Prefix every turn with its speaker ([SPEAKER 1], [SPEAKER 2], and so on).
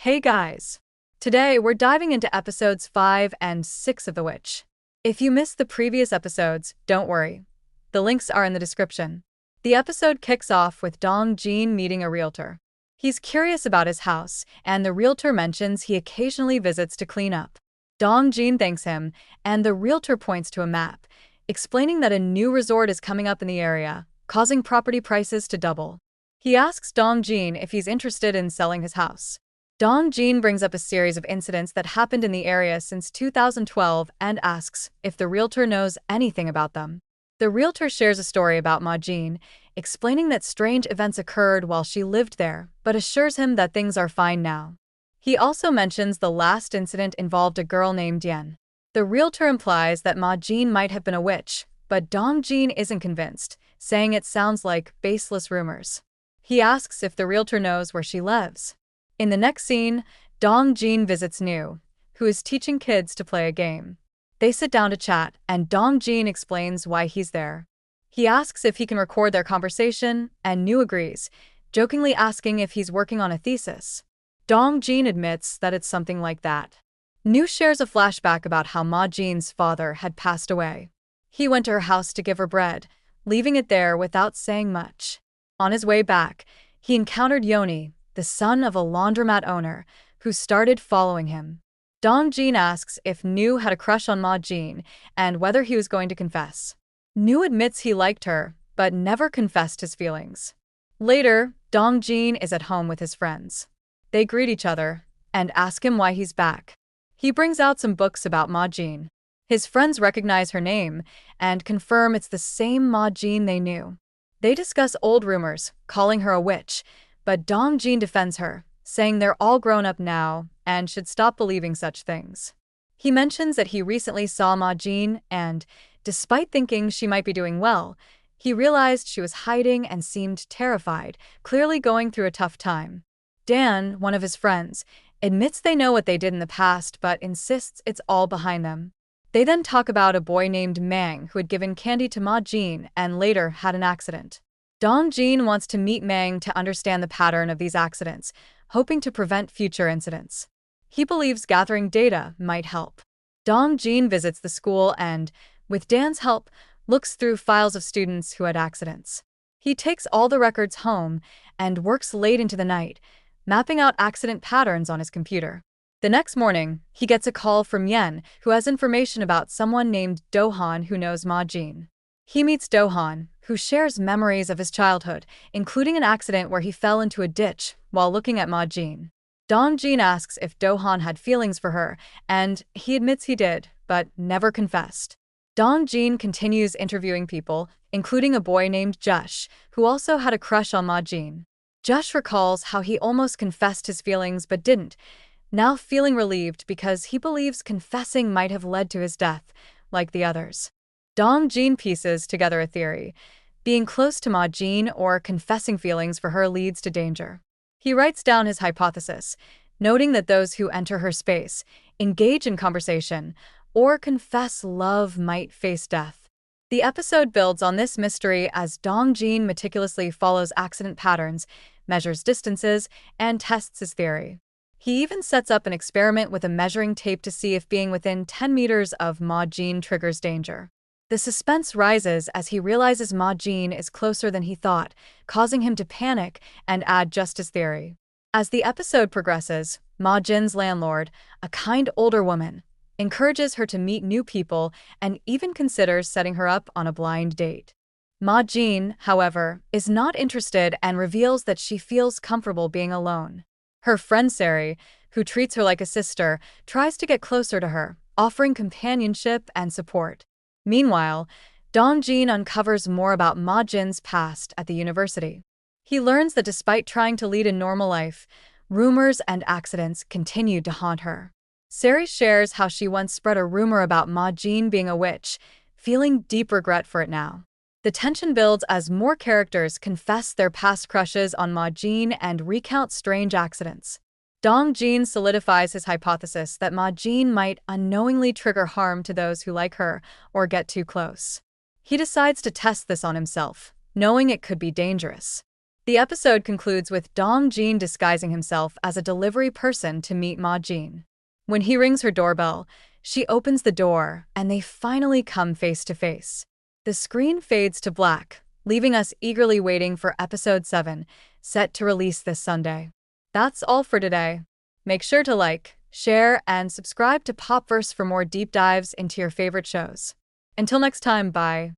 [SPEAKER 1] Hey guys! Today we're diving into episodes 5 and 6 of The Witch. If you missed the previous episodes, don't worry. The links are in the description. The episode kicks off with Dong Jin meeting a realtor. He's curious about his house, and the realtor mentions he occasionally visits to clean up. Dong Jin thanks him, and the realtor points to a map, explaining that a new resort is coming up in the area, causing property prices to double. He asks Dong Jin if he's interested in selling his house. Dong Jin brings up a series of incidents that happened in the area since 2012 and asks if the realtor knows anything about them. The realtor shares a story about Majin, explaining that strange events occurred while she lived there, but assures him that things are fine now. He also mentions the last incident involved a girl named Yen. The realtor implies that Majin might have been a witch, but Dong Jin isn't convinced, saying it sounds like baseless rumors. He asks if the realtor knows where she lives. In the next scene, Dong Jin visits Nu, who is teaching kids to play a game. They sit down to chat, and Dong Jin explains why he's there. He asks if he can record their conversation, and Nu agrees, jokingly asking if he's working on a thesis. Dong Jin admits that it's something like that. Nu shares a flashback about how Majin's father had passed away. He went to her house to give her bread, leaving it there without saying much. On his way back, he encountered Yoni, the son of a laundromat owner, who started following him. Dong Jin asks if Nu had a crush on Majin and whether he was going to confess. Nu admits he liked her, but never confessed his feelings. Later, Dong Jin is at home with his friends. They greet each other and ask him why he's back. He brings out some books about Majin. His friends recognize her name and confirm it's the same Majin they knew. They discuss old rumors, calling her a witch, but Dong Jin defends her, saying they're all grown up now and should stop believing such things. He mentions that he recently saw Majin and, despite thinking she might be doing well, he realized she was hiding and seemed terrified, clearly going through a tough time. Dan, one of his friends, admits they know what they did in the past but insists it's all behind them. They then talk about a boy named Mang who had given candy to Majin and later had an accident. Dong Jin wants to meet Mang to understand the pattern of these accidents, hoping to prevent future incidents. He believes gathering data might help. Dong Jin visits the school and, with Dan's help, looks through files of students who had accidents. He takes all the records home and works late into the night, mapping out accident patterns on his computer. The next morning, he gets a call from Yen, who has information about someone named Do-han who knows Majin. He meets Do-han, who shares memories of his childhood, including an accident where he fell into a ditch while looking at Majin. Dong Jin asks if Do-han had feelings for her, and he admits he did, but never confessed. Dong Jin continues interviewing people, including a boy named Jush, who also had a crush on Majin. Jush recalls how he almost confessed his feelings but didn't, now feeling relieved because he believes confessing might have led to his death, like the others. Dong Jin pieces together a theory. Being close to Majin or confessing feelings for her leads to danger. He writes down his hypothesis, noting that those who enter her space, engage in conversation, or confess love might face death. The episode builds on this mystery as Dong Jin meticulously follows accident patterns, measures distances, and tests his theory. He even sets up an experiment with a measuring tape to see if being within 10 meters of Majin triggers danger. The suspense rises as he realizes Majin is closer than he thought, causing him to panic and add just his theory. As the episode progresses, Majin's landlord, a kind older woman, encourages her to meet new people and even considers setting her up on a blind date. Majin, however, is not interested and reveals that she feels comfortable being alone. Her friend Sari, who treats her like a sister, tries to get closer to her, offering companionship and support. Meanwhile, Dong Jin uncovers more about Majin's past at the university. He learns that despite trying to lead a normal life, rumors and accidents continued to haunt her. Sari shares how she once spread a rumor about Majin being a witch, feeling deep regret for it now. The tension builds as more characters confess their past crushes on Majin and recount strange accidents. Dong Jin solidifies his hypothesis that Majin might unknowingly trigger harm to those who like her or get too close. He decides to test this on himself, knowing it could be dangerous. The episode concludes with Dong Jin disguising himself as a delivery person to meet Majin. When he rings her doorbell, she opens the door, and they finally come face to face. The screen fades to black, leaving us eagerly waiting for episode 7, set to release this Sunday. That's all for today. Make sure to like, share, and subscribe to Popverse for more deep dives into your favorite shows. Until next time, bye.